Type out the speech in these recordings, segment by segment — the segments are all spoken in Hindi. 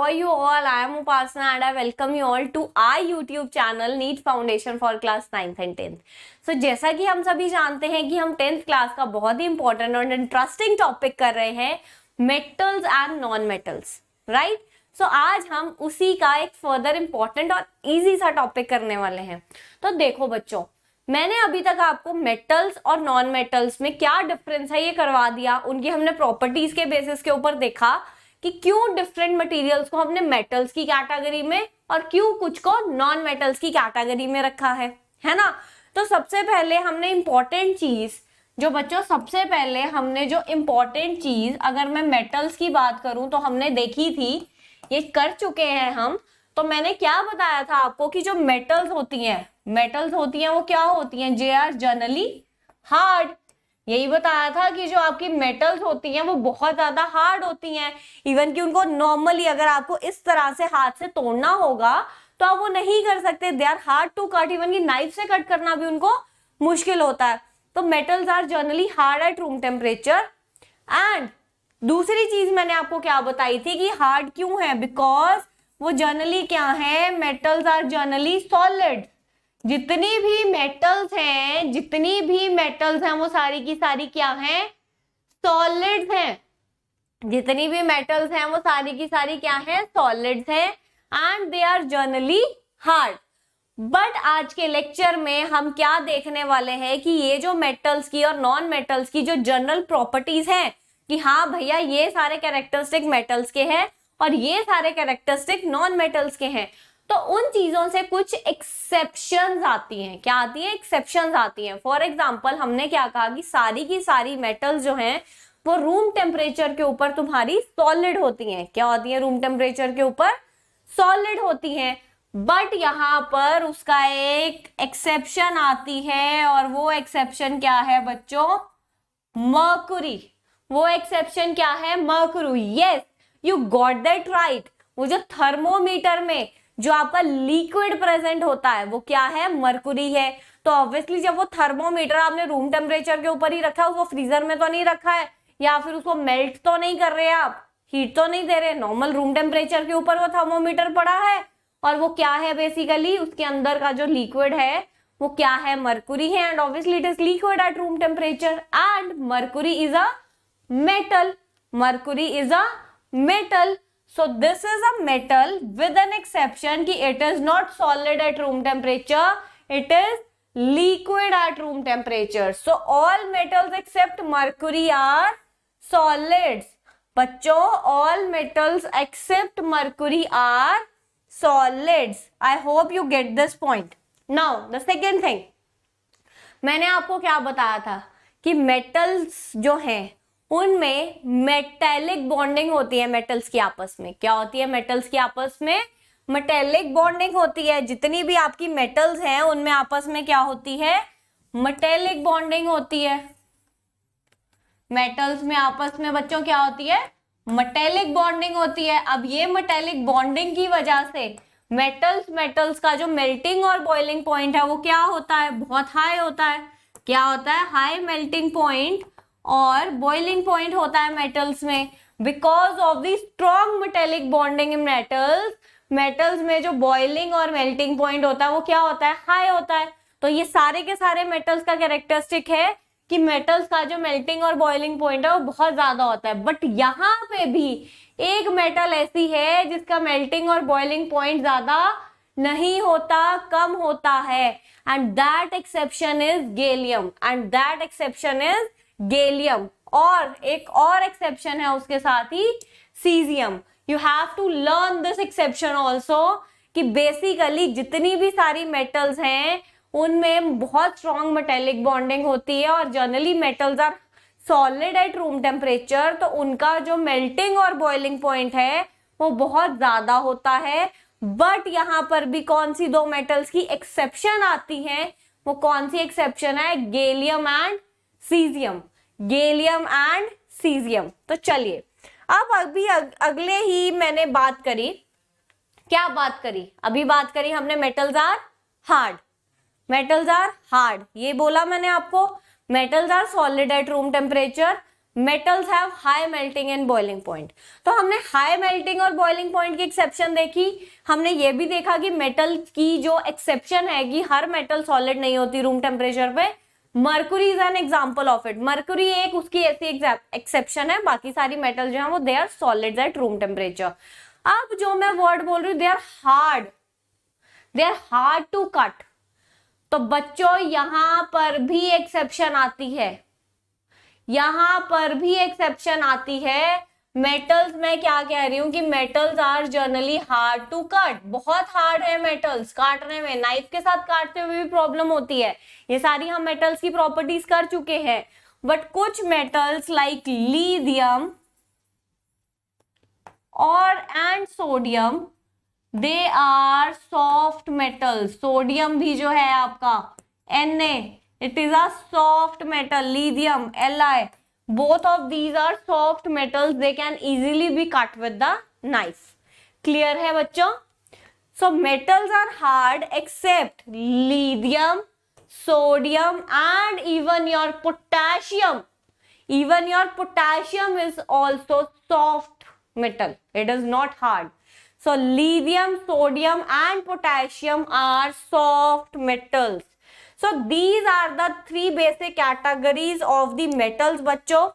are you all? I am Upasana and I welcome you all to our YouTube channel NEET Foundation for class 9th and 10th. So जैसा कि हम सभी जानते हैं कि हम 10th क्लास का बहुत ही इंपॉर्टेंट और इंटरेस्टिंग टॉपिक कर रहे हैं metals and non metals, right? So आज हम उसी का एक फर्दर इंपॉर्टेंट और इजी सा टॉपिक करने वाले हैं. तो देखो बच्चों, मैंने अभी तक आपको मेटल्स और नॉन मेटल्स में क्या डिफरेंस है ये करवा दिया. उनकी हमने प्रॉपर्टीज के बेसिस के ऊपर देखा कि क्यों डिफरेंट मटेरियल्स को हमने मेटल्स की कैटेगरी में और क्यों कुछ को नॉन मेटल्स की कैटेगरी में रखा है ना. तो सबसे पहले हमने इंपॉर्टेंट चीज जो इंपॉर्टेंट चीज अगर मैं मेटल्स की बात करूं तो हमने देखी थी, ये कर चुके हैं हम. तो मैंने क्या बताया था आपको कि जो मेटल्स होती हैं वो क्या होती हैं? जे आर जनरली हार्ड. यही बताया था कि जो आपकी मेटल्स होती हैं वो बहुत ज्यादा हार्ड होती हैं. इवन कि उनको नॉर्मली अगर आपको इस तरह से हाथ से तोड़ना होगा तो आप वो नहीं कर सकते. They are hard to cut. Even कि नाइफ से कट करना भी उनको मुश्किल होता है. तो metals are generally hard at room temperature. And दूसरी चीज मैंने आपको क्या बताई थी कि हार्ड क्यों है? बिकॉज वो जनरली क्या है? Metals are generally solid. जितनी भी मेटल्स हैं वो सारी की सारी क्या हैं? सॉलिड्स हैं. जितनी भी मेटल्स हैं वो सारी की सारी क्या हैं? सॉलिड्स हैं. And they are generally hard. But आज के लेक्चर में हम क्या देखने वाले हैं कि ये जो मेटल्स की और नॉन मेटल्स की जो जनरल प्रॉपर्टीज हैं कि हाँ भैया ये सारे कैरेक्टरिस्टिक मेटल्स के हैं और ये सारे कैरेक्टरिस्टिक नॉन मेटल्स के हैं. तो उन चीजों से कुछ एक्सेप्शंस आती हैं. क्या आती है? एक्सेप्शंस आती हैं. फॉर एग्जांपल हमने क्या कहा कि सारी की सारी मेटल्स जो हैं वो रूम टेम्परेचर के ऊपर तुम्हारी सॉलिड होती हैं. क्या होती है? रूम टेम्परेचर के ऊपर सॉलिड होती हैं. बट यहाँ पर उसका एक एक्सेप्शन आती है और वो एक्सेप्शन क्या है बच्चों? मर्क्यूरी. वो एक्सेप्शन क्या है? Mercury. Yes, you got that right. वो जो थर्मोमीटर में जो आपका लिक्विड प्रेजेंट होता है वो क्या है? मर्क्यूरी है. तो ऑब्वियसली जब वो थर्मोमीटर आपने रूम टेम्परेचर के ऊपर ही रखा है, उसको फ्रीजर में तो नहीं रखा है या फिर उसको मेल्ट तो नहीं कर रहे आप, हीट तो नहीं दे रहे, नॉर्मल रूम टेम्परेचर के ऊपर वो थर्मोमीटर पड़ा है और वो क्या है? बेसिकली उसके अंदर का जो लिक्विड है वो क्या है? मर्क्यूरी है. And obviously it is liquid at room temperature and mercury is a metal. So this is a metal with an exception कि it is not solid at room temperature, it is liquid at room temperature. So all metals except mercury are solids. बच्चों, all metals except mercury are solids. I hope you get this point. Now the second thing, मैंने आपको क्या बताया था कि मेटल्स जो हैं उनमें मेटेलिक बॉन्डिंग होती है. मेटल्स की आपस में क्या होती है? मेटल्स की आपस में मेटेलिक बॉन्डिंग होती है. जितनी भी आपकी मेटल्स हैं उनमें आपस में क्या होती है? मेटेलिक बॉन्डिंग होती है. मेटल्स में आपस में बच्चों क्या होती है? मेटेलिक बॉन्डिंग होती है. अब ये मेटेलिक बॉन्डिंग की वजह से मेटल्स का जो मेल्टिंग और बॉइलिंग पॉइंट है वो क्या होता है? बहुत हाई होता है. क्या होता है? हाई मेल्टिंग पॉइंट और बॉइलिंग पॉइंट होता है मेटल्स में. Because of the strong metallic bonding in metals में जो बॉइलिंग और मेल्टिंग पॉइंट होता है वो क्या होता है? हाई होता है. तो ये सारे के सारे मेटल्स का कैरेक्टरिस्टिक है कि मेटल्स का जो मेल्टिंग और बॉइलिंग पॉइंट है वो बहुत ज्यादा होता है. बट यहाँ पे भी एक मेटल ऐसी है जिसका मेल्टिंग और बॉइलिंग पॉइंट ज्यादा नहीं होता, कम होता है. And that exception is gallium. और एक और एक्सेप्शन है उसके साथ ही, caesium. You have to learn this exception also कि बेसिकली जितनी भी सारी मेटल्स हैं उनमें बहुत स्ट्रॉन्ग मेटेलिक बॉन्डिंग होती है और generally metals are solid at room temperature. तो उनका जो मेल्टिंग और बॉइलिंग पॉइंट है वो बहुत ज्यादा होता है. बट यहाँ पर भी कौन सी दो मेटल्स की एक्सेप्शन आती है? वो कौन सी एक्सेप्शन है? Gallium and caesium. तो चलिए अब अभी अगले ही मैंने बात करी. क्या बात करी? अभी बात करी हमने मेटल्स आर हार्ड. ये बोला मैंने आपको. Metals are solid at room temperature metals have high melting and boiling point. तो हमने हाई मेल्टिंग और बॉइलिंग पॉइंट की एक्सेप्शन देखी। हमने ये भी देखा कि मेटल की जो एक्सेप्शन है कि हर मेटल सॉलिड नहीं होती रूम टेम्परेचर पे। Mercury is an example of it. Mercury एक उसकी ऐसी एक्सेप्शन है, बाकी सारी मेटल जो है वो they are solids at room temperature. अब जो मैं वर्ड बोल रही हूँ, they are hard to cut. तो बच्चों यहां पर भी एक्सेप्शन आती है, यहां पर भी एक्सेप्शन आती है। मेटल्स में क्या कह रही हूं कि metals are generally hard to cut. बहुत हार्ड है मेटल्स, काटने में नाइफ के साथ काटते हुए भी प्रॉब्लम होती है। ये सारी हम मेटल्स की प्रॉपर्टीज कर चुके हैं। बट कुछ मेटल्स लाइक लिथियम और and sodium, they are soft metal. Sodium भी जो है आपका Na, it is a soft metal. Lithium, Li, both of these are soft metals. They can easily be cut with the knife. Clear है बच्चों? So metals are hard except lithium, sodium and even your potassium. Even your potassium is also soft metal. It is not hard. So lithium, sodium and potassium are soft metals. So these are the three basic categories of the metals बच्चों।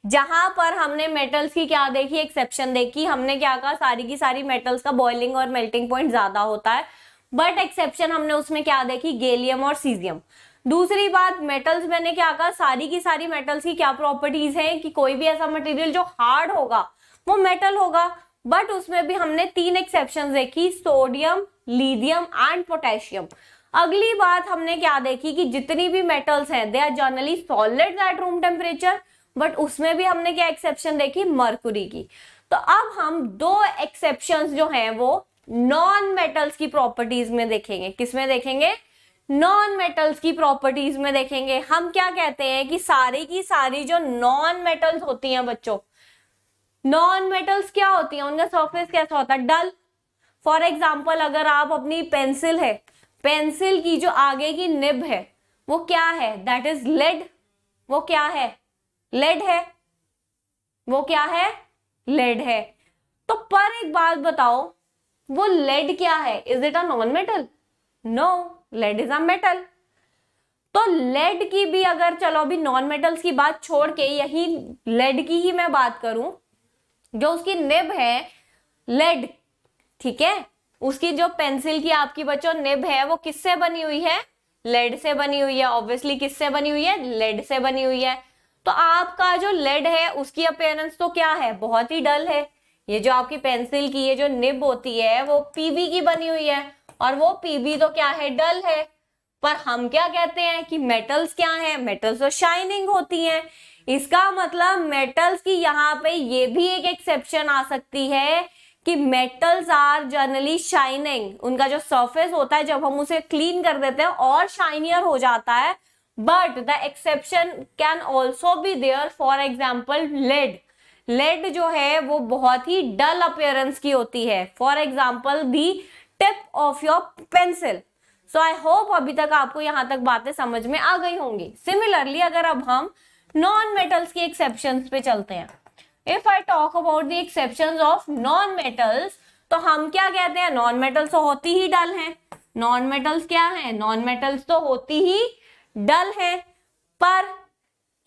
जहां पर हमने मेटल्स की क्या देखी, एक्सेप्शन देखी। हमने क्या कहा, सारी की सारी मेटल्स का बॉइलिंग और मेल्टिंग पॉइंट ज्यादा होता है, बट एक्सेप्शन हमने उसमें क्या देखी, गैलियम और सीजियम। दूसरी बात, मेटल्स मैंने क्या कहा, सारी की सारी मेटल्स की क्या प्रॉपर्टीज है कि कोई भी ऐसा मटेरियल जो हार्ड होगा वो मेटल होगा। बट उसमें भी हमने 3 एक्सेप्शन देखी, सोडियम, लिथियम एंड पोटेशियम। अगली बात हमने क्या देखी कि जितनी भी मेटल्स हैं they are generally solids at room temperature, but उसमें भी हमने क्या एक्सेप्शन देखी, मर्कुरी की। तो अब हम 2 एक्सेप्शंस जो हैं वो नॉन मेटल्स की प्रॉपर्टीज में देखेंगे। किसमें देखेंगे, नॉन मेटल्स की प्रॉपर्टीज में देखेंगे। हम क्या कहते हैं कि सारी की सारी जो नॉन मेटल्स होती हैं बच्चों, नॉन मेटल्स क्या होती हैं, उनका सरफेस कैसा होता है, डल। फॉर एग्जाम्पल अगर आप अपनी पेंसिल है, पेंसिल की जो आगे की निब है वो क्या है, दैट इज लेड। वो क्या है, लेड है। वो क्या है, लेड है। तो पर एक बात बताओ, वो लेड क्या है, is it a non metal? No, lead is a metal. तो लेड की भी अगर, चलो अभी नॉन मेटल्स की बात छोड़ के यही लेड की ही मैं बात करूं, जो उसकी निब है लेड, ठीक है, उसकी जो पेंसिल की आपकी बच्चों निब है वो किससे बनी हुई है, लेड से बनी हुई है। ऑब्वियसली किससे बनी हुई है, लेड से बनी हुई है। तो आपका जो लेड है उसकी अपीयरेंस तो क्या है, बहुत ही डल है। ये जो आपकी पेंसिल की ये जो निब होती है वो पीबी की बनी हुई है, और वो पीबी तो क्या है, डल है। पर हम क्या कहते हैं कि मेटल्स क्या है, मेटल्स तो शाइनिंग होती हैं। इसका मतलब मेटल्स की यहाँ पे ये भी एक एक्सेप्शन आ सकती है कि मेटल्स आर जनरली शाइनिंग। उनका जो सरफेस होता है जब हम उसे क्लीन कर देते हैं और शाइनियर हो जाता है। But the exception can also be there, for example lead. Lead जो है वो बहुत ही डल अपीयरेंस की होती है। For example the tip of your pencil. So I hope अभी तक आपको यहां तक बातें समझ में आ गई होंगी। सिमिलरली अगर अब हम नॉन मेटल्स की एक्सेप्शंस पे चलते हैं, if I talk about the exceptions of non metals, तो हम क्या कहते हैं, नॉन मेटल्स तो होती ही डल हैं। नॉन मेटल्स क्या है, नॉन मेटल्स तो होती ही डल है। पर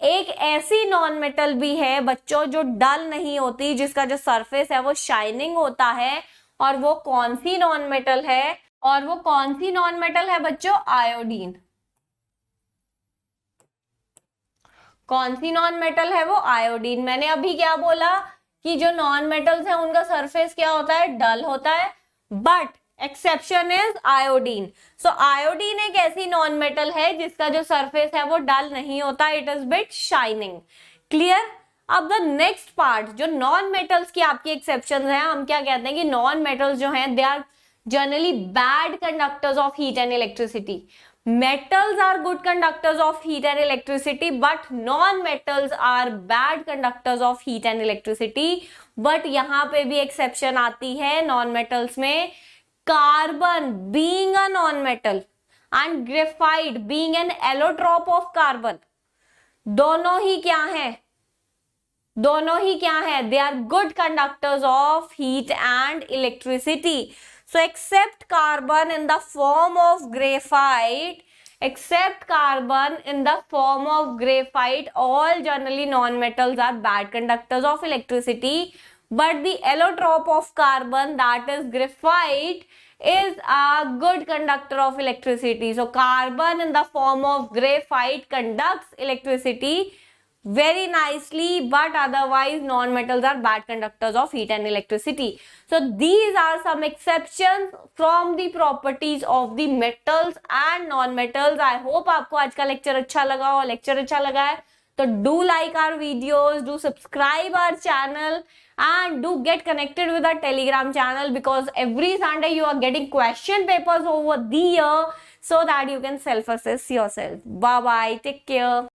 एक ऐसी नॉन मेटल भी है बच्चों जो डल नहीं होती, जिसका जो सरफेस है वो शाइनिंग होता है। और वो कौन सी नॉन मेटल है, और वो कौन सी नॉन मेटल है बच्चों, आयोडीन। कौन सी नॉन मेटल है वो, आयोडीन। मैंने अभी क्या बोला कि जो नॉन मेटल्स हैं उनका सरफेस क्या होता है, डल होता है, but exception is iodine. So iodine एक ऐसी नॉन मेटल है जिसका जो सरफेस है वो डल नहीं होता, it is bit shining. Clear. अब द नेक्स्ट पार्ट, जो नॉन मेटल्स की आपकी एक्सेप्शन है, हम क्या कहते हैं कि नॉन मेटल्स जो हैं they are generally bad conductors of heat and electricity. Metals are good conductors of heat and electricity, but non-metals are bad conductors of heat and electricity. But यहाँ पे भी exception आती है non-metals में, carbon being a non-metal and graphite being an allotrope of carbon, दोनों ही क्या है, दोनों ही क्या है, they are good conductors of heat and electricity. So except carbon in the form of graphite, all generally non-metals are bad conductors of electricity. But the allotrope of carbon, that is graphite, is a good conductor of electricity. So carbon in the form of graphite conducts electricity very nicely, but otherwise non-metals are bad conductors of heat and electricity. So these are some exceptions from the properties of the metals and non-metals. I hope आपको आज का लेक्चर अच्छा लगा हो. लेक्चर अच्छा लगा है तो do like our videos, do subscribe our channel, and do get connected with our Telegram channel, because every Sunday you are getting question papers over the year so that you can self-assess yourself. Bye bye, take care.